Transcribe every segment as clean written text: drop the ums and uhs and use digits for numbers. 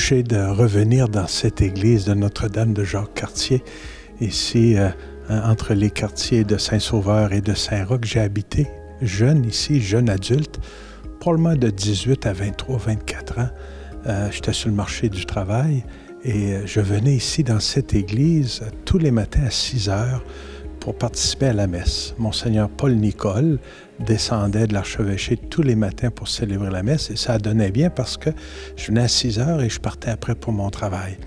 touché de revenir dans cette église de Notre-Dame de Jacques-Cartier, ici, entre les quartiers de Saint-Sauveur et de Saint-Roch. J'ai habité jeune ici, jeune adulte, probablement de 18 à 23, 24 ans. J'étais sur le marché du travail et je venais ici dans cette église tous les matins à 6 heures pour participer à la messe. Monseigneur Paul Nicole descendait de l'archevêché tous les matins pour célébrer la messe et ça donnait bien parce que je venais à 6 heures et je partais après pour mon travail.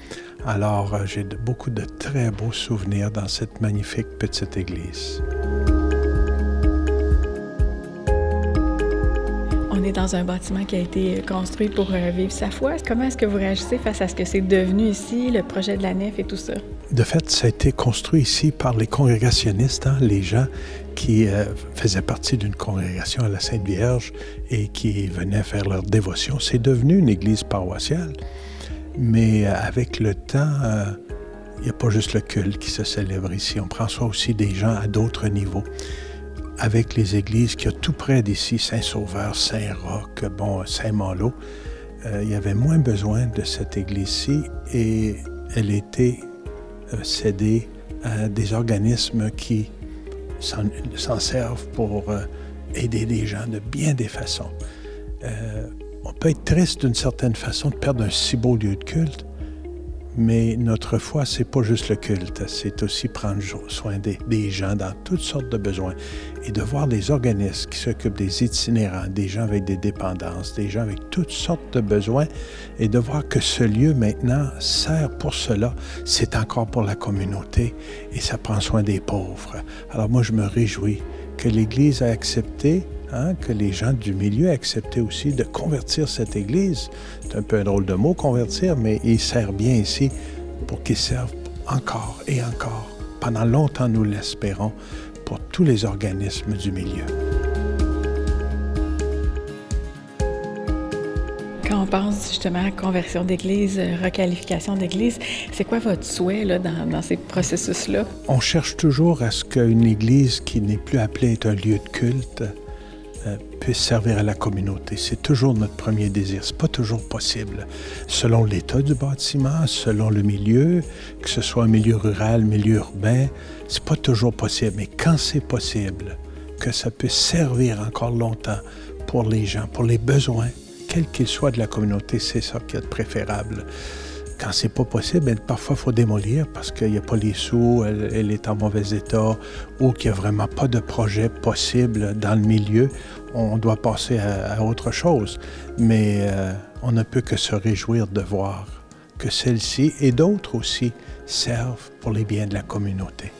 Alors, j'ai beaucoup de très beaux souvenirs dans cette magnifique petite église. On est dans un bâtiment qui a été construit pour vivre sa foi. Comment est-ce que vous réagissez face à ce que c'est devenu ici, le projet de la nef et tout ça? De fait, ça a été construit ici par les congrégationnistes, les gens qui faisaient partie d'une congrégation à la Sainte Vierge et qui venaient faire leur dévotion. C'est devenu une église paroissiale, mais avec le temps, il n'y a pas juste le culte qui se célèbre ici. On prend soin aussi des gens à d'autres niveaux. Avec les églises qu'il y a tout près d'ici, Saint-Sauveur, Saint-Roch, Saint-Malo, il y avait moins besoin de cette église-ci et elle était cédée à des organismes qui s'en servent pour aider les gens de bien des façons. On peut être triste d'une certaine façon de perdre un si beau lieu de culte, mais notre foi, c'est pas juste le culte, c'est aussi prendre soin des gens dans toutes sortes de besoins et de voir des organismes qui s'occupent des itinérants, des gens avec des dépendances, des gens avec toutes sortes de besoins et de voir que ce lieu maintenant sert pour cela, c'est encore pour la communauté et ça prend soin des pauvres. Alors moi, je me réjouis que l'Église a accepté, que les gens du milieu aient accepté aussi de convertir cette Église. C'est un peu un drôle de mot, convertir, mais il sert bien ici pour qu'il serve encore et encore, pendant longtemps, nous l'espérons, pour tous les organismes du milieu. Quand on pense justement à conversion d'église, requalification d'église, c'est quoi votre souhait là, dans ces processus-là? On cherche toujours à ce qu'une église qui n'est plus appelée être un lieu de culte puisse servir à la communauté. C'est toujours notre premier désir. C'est pas toujours possible. Selon l'état du bâtiment, selon le milieu, que ce soit un milieu rural, milieu urbain, c'est pas toujours possible. Mais quand c'est possible, que ça puisse servir encore longtemps pour les gens, pour les besoins, quels qu'ils soient de la communauté, c'est ça qui est préférable. Quand c'est pas possible, parfois il faut démolir parce qu'il n'y a pas les sous, elle est en mauvais état ou qu'il n'y a vraiment pas de projet possible dans le milieu. On doit passer à autre chose. Mais on ne peut que se réjouir de voir que celle-ci et d'autres aussi servent pour les biens de la communauté.